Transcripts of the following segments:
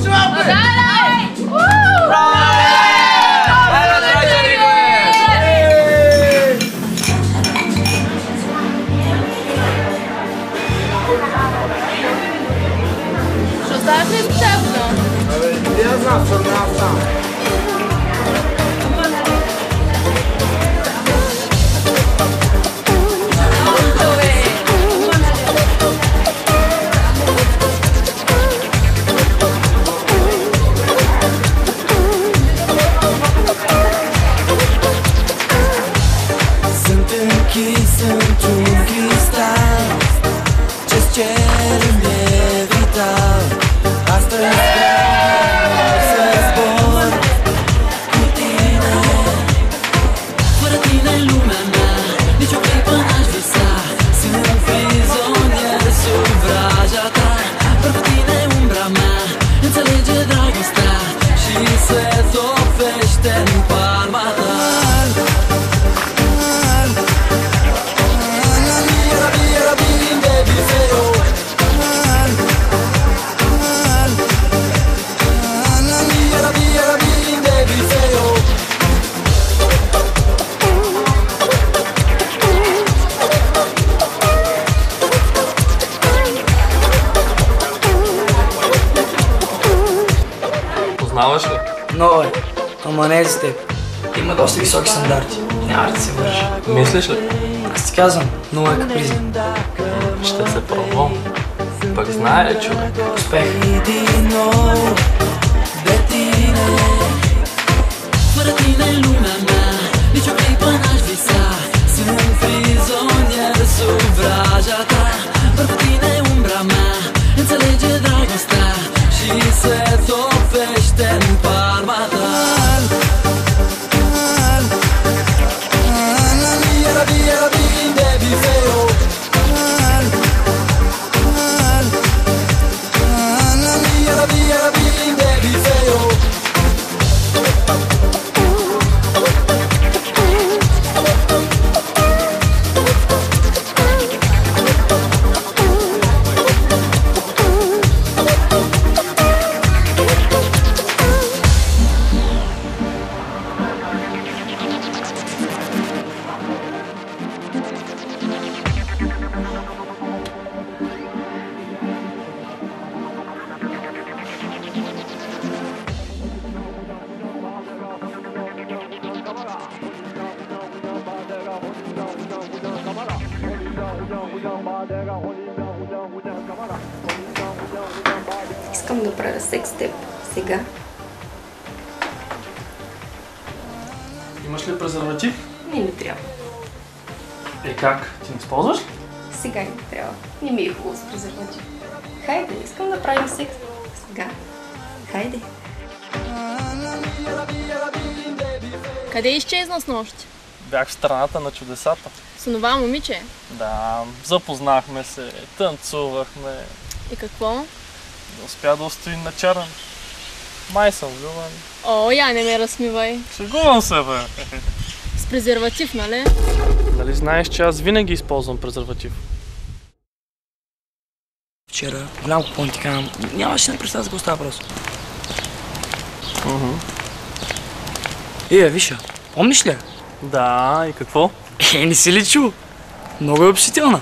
още малко! Дай! Ще оставаш ли изпитателно? Абе, я знам, съм аз сам. Sunt un cristal ce-ți cer inevital. Astăzi vreau să zbor cu tine. Fără tine în lumea mea nici o clipă n-aș visa. Sunt prizonier sub vraja ta. Doar cu tine umbra mea înțelege dragostea și se topește în palma ta. Познаваш ли? Много е, ама не е за теб. Има доста високи стандарти. Няма да се вържи. Мислиш ли? Аз ти казвам, много е капризен. Ще се пробвам. Пък знае ли, човек? Успех. Fără tine în lumea mea nici o clipă n-aș visa. Sunt prizonier sub vraja ta. Doar cu tine umbra mea înțelege dragostea și se topește în palma ta. Искам да правя секс с теб. Сега. Имаш ли презерватив? Не ми трябва. Как? Ти не използваш? Сега ми трябва. Не ми е хубаво с презерватив. Хайде, искам да правим секс. Сега. Хайде. Къде изчезна с нощи? Бях в страната на чудесата. С онова момиче? Да, запознахме се, танцувахме. И какво? Не успя да устои на черен. Май съм влюбен. О, я не ме разсмивай. Шегувам се, бе. С презерватив, нали? Нали знаеш, че аз винаги използвам презерватив? Вчера, голям купон ти казвам, нямаше да представя за какво става въпрос. Виша, помниш ли? Да, и какво? Не си ли чул? Много е общителна.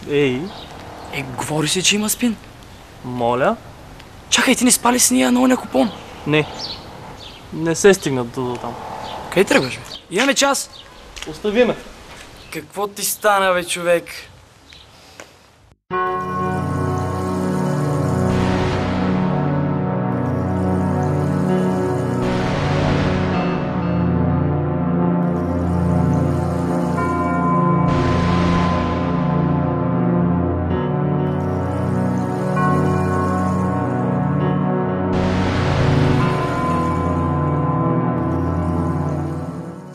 Ей. Говори се, че има спин. Моля? Чакай, ти не спали с нея на оня купон? Не. Не се стигна до там. Къде тръгваш, бе? Имаме час. Остави ме. Какво ти стана, бе, човек?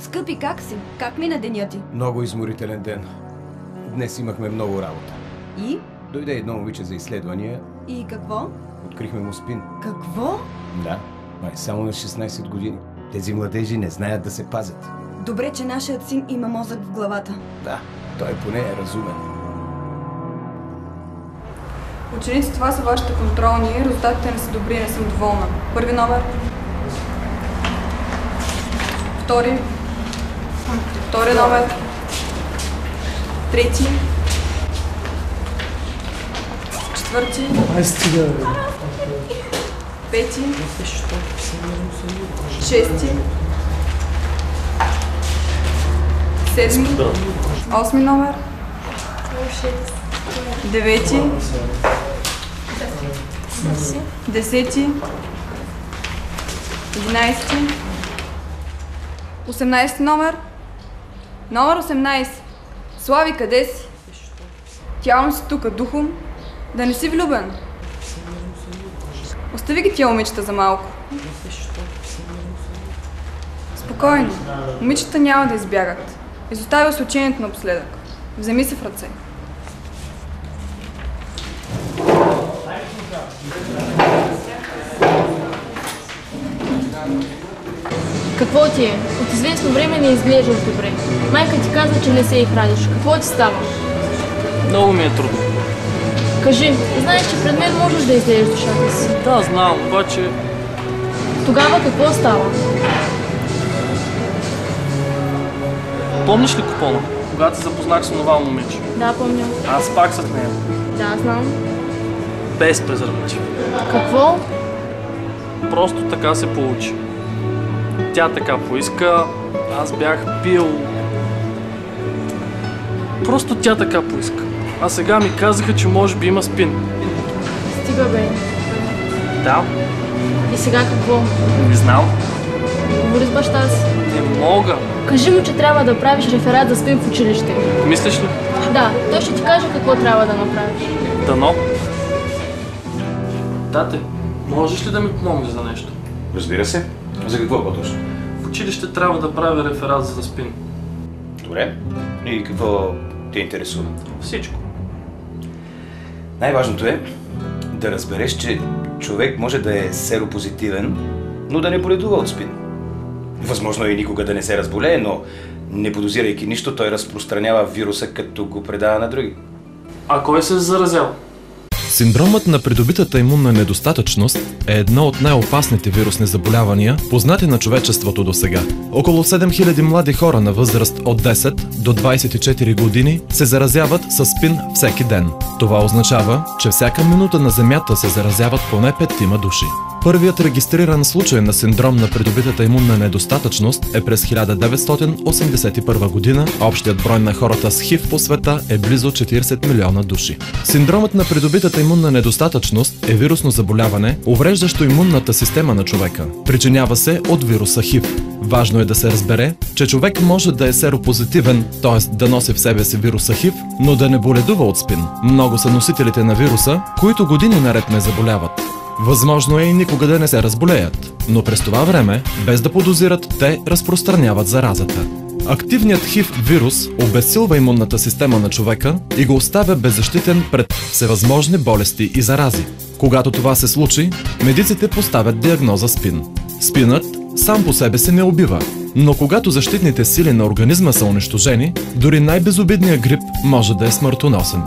Скъпи, как си? Как мина деня ти? Много изморителен ден. Днес имахме много работа. И? Дойде едно момиче за изследвания. И какво? Открихме му спин. Какво? Да, но е само на 16 години. Тези младежи не знаят да се пазят. Добре, че нашият син има мозък в главата. Да, той поне е разумен. Ученици, това са вашите контролни. Резултатите не са добри, не съм доволна. Първи номер. Втори номер. Трети. Четвърти. Пети. Шести. Седми. Осми номер. Девети. Десети. 11. 18 номер. Номер 18. Слави, къде си? Тялом си тука, духом. Да не си влюбен. Остави ги тия момичета за малко. Спокойно. Момичета няма да избягат. Изоставя с учението напоследък. Вземи се в ръце. Какво ти е? От известно време не изглеждаш добре. Майка ти каза, че не се и храниш. Какво ти става? Много ми е трудно. Кажи, знаеш, че пред мен можеш да излезеш душата си. Да, знам, обаче... Тогава какво става? Помниш ли купона? Когато се запознах с онова момиче? Да, помня. Аз пак с нея. Да, знам. Без презерватив. Какво? Просто така се получи. Тя така поиска, аз бях пил. Просто тя така поиска. А сега ми казаха, че може би има спин. Стига, бе. Да. И сега какво? Не знам. Говори с баща си. Не мога. Кажи му, че трябва да правиш реферат за спин в училище. Мислиш ли? Да, той ще ти каже какво трябва да направиш. Дано. Тате, можеш ли да ми помогнеш за нещо? Разбира се. За какво по-точно? В училище трябва да правя реферат за спин. Добре. И какво те интересува? Всичко. Най-важното е да разбереш, че човек може да е серопозитивен, но да не боледува от спин. Възможно е и никога да не се разболее, но не подозирайки нищо, той разпространява вируса, като го предава на други. А кой се е заразял? Синдромът на придобитата имунна недостатъчност е едно от най-опасните вирусни заболявания, познати на човечеството досега. Около 7000 млади хора на възраст от 10 до 24 години се заразяват с спин всеки ден. Това означава, че всяка минута на Земята се заразяват поне 5 души. Първият регистриран случай на синдром на придобитата имунна недостатъчност е през 1981 година. Общият брой на хората с ХИВ по света е близо 40 милиона души. Синдромът на придобитата имунна недостатъчност е вирусно заболяване, увреждащо имунната система на човека. Причинява се от вируса ХИВ. Важно е да се разбере, че човек може да е серопозитивен, т.е. да носи в себе си вируса ХИВ, но да не боледува от спин. Много са носителите на вируса, които години наред не заболяват. Възможно е и никога да не се разболеят, но през това време, без да подозират, те разпространяват заразата. Активният ХИВ вирус обезсилва имунната система на човека и го оставя беззащитен пред всевъзможни болести и зарази. Когато това се случи, медиците поставят диагноза спин. Спинът сам по себе се не убива, но когато защитните сили на организма са унищожени, дори най-безобидният грип може да е смъртоносен.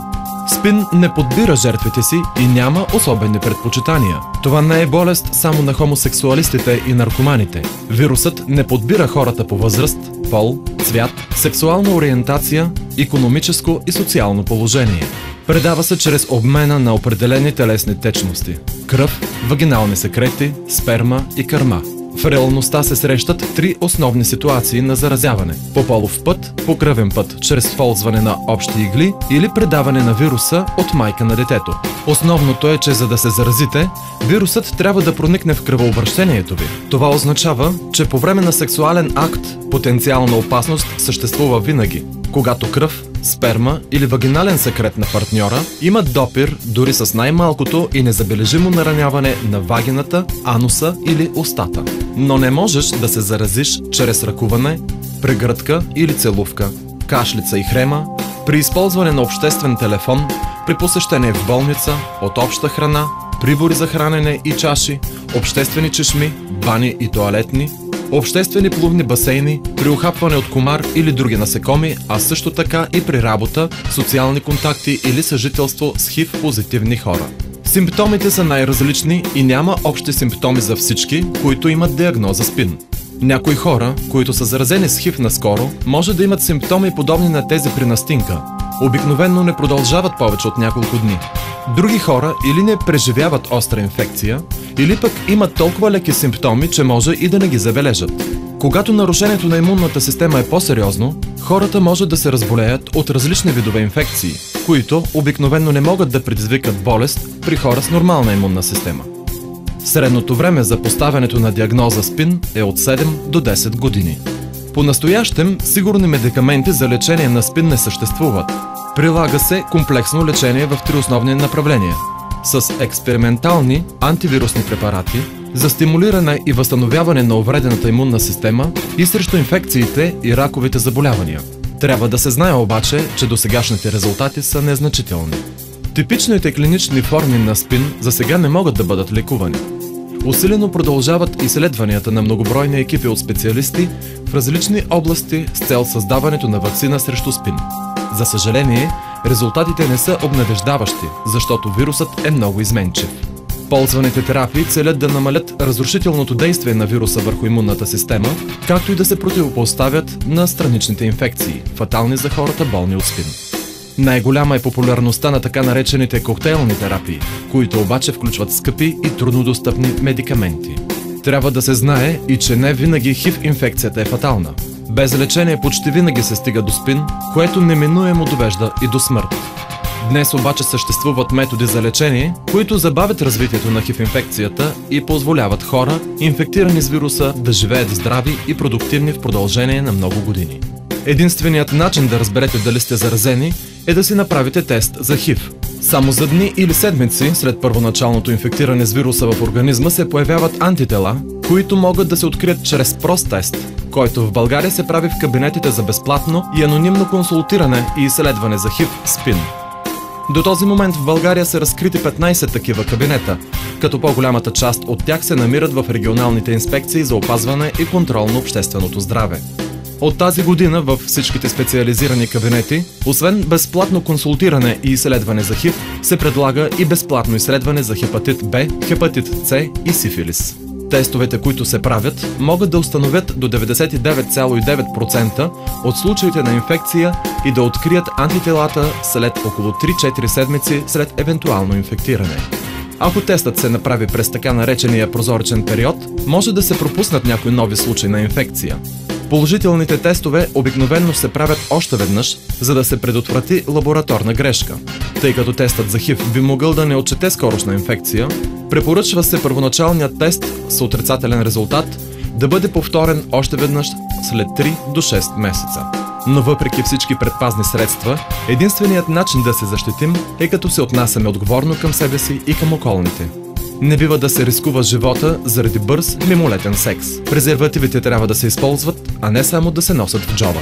Спин не подбира жертвите си и няма особени предпочитания. Това не е болест само на хомосексуалистите и наркоманите. Вирусът не подбира хората по възраст, пол, цвят, сексуална ориентация, икономическо и социално положение. Предава се чрез обмена на определени телесни течности – кръв, вагинални секрети, сперма и кърма. В реалността се срещат 3 основни ситуации на заразяване – по полов път, по кръвен път, чрез ползване на общи игли или предаване на вируса от майка на детето. Основното е, че за да се заразите, вирусът трябва да проникне в кръвообращението ви. Това означава, че по време на сексуален акт потенциална опасност съществува винаги, когато кръв, сперма или вагинален секрет на партньора имат допир дори с най-малкото и незабележимо нараняване на вагината, ануса или устата. Но не можеш да се заразиш чрез ръкуване, прегръдка или целувка, кашлица и хрема, при използване на обществен телефон, при посещение в болница, от обща храна, прибори за хранене и чаши, обществени чешми, бани и тоалетни, обществени плувни басейни, при ухапване от комар или други насекоми, а също така и при работа, социални контакти или съжителство с HIV-позитивни хора. Симптомите са най-различни и няма общи симптоми за всички, които имат диагноза СПИН. Някои хора, които са заразени с HIV наскоро, може да имат симптоми подобни на тези при настинка. Обикновенно не продължават повече от няколко дни. Други хора или не преживяват остра инфекция, или пък имат толкова леки симптоми, че може и да не ги забележат. Когато нарушението на имунната система е по-сериозно, хората може да се разболеят от различни видове инфекции, които обикновено не могат да предизвикат болест при хора с нормална имунна система. Средното време за поставянето на диагноза СПИН е от 7 до 10 години. По-настоящем сигурни медикаменти за лечение на СПИН не съществуват. Прилага се комплексно лечение в 3 основни направления с експериментални антивирусни препарати за стимулиране и възстановяване на увредената имунна система и срещу инфекциите и раковите заболявания. Трябва да се знае обаче, че досегашните резултати са незначителни. Типичните клинични форми на СПИН за сега не могат да бъдат лекувани. Усилено продължават изследванията на многобройни екипи от специалисти в различни области с цел създаването на ваксина срещу СПИН. За съжаление, резултатите не са обнадеждаващи, защото вирусът е много изменчив. Ползваните терапии целят да намалят разрушителното действие на вируса върху имунната система, както и да се противопоставят на страничните инфекции, фатални за хората болни от СПИН. Най-голяма е популярността на така наречените коктейлни терапии, които обаче включват скъпи и труднодостъпни медикаменти. Трябва да се знае и че не винаги HIV инфекцията е фатална. Без лечение почти винаги се стига до СПИН, което неминуемо довежда и до смърт. Днес обаче съществуват методи за лечение, които забавят развитието на HIV инфекцията и позволяват хора, инфектирани с вируса, да живеят здрави и продуктивни в продължение на много години. Единственият начин да разберете дали сте заразени е да си направите тест за HIV. Само за дни или седмици след първоначалното инфектиране с вируса в организма се появяват антитела, които могат да се открият чрез прост тест, който в България се прави в кабинетите за безплатно и анонимно консултиране и изследване за HIV СПИН. До този момент в България са разкрити 15 такива кабинета, като по-голямата част от тях се намират в регионалните инспекции за опазване и контрол на общественото здраве. От тази година във всичките специализирани кабинети, освен безплатно консултиране и изследване за HIV, се предлага и безплатно изследване за хепатит Б, хепатит С и сифилис. Тестовете, които се правят, могат да установят до 99,9% от случаите на инфекция и да открият антителата след около 3-4 седмици след евентуално инфектиране. Ако тестът се направи през така наречения прозоречен период, може да се пропуснат някои нови случаи на инфекция. Положителните тестове обикновено се правят още веднъж, за да се предотврати лабораторна грешка. Тъй като тестът за HIV би могъл да не отчете скорошна инфекция, препоръчва се първоначалният тест с отрицателен резултат да бъде повторен още веднъж след 3 до 6 месеца. Но въпреки всички предпазни средства, единственият начин да се защитим е като се отнасяме отговорно към себе си и към околните. Не бива да се рискува живота заради бърз мимолетен секс. Презервативите трябва да се използват, а не само да се носят в джоба.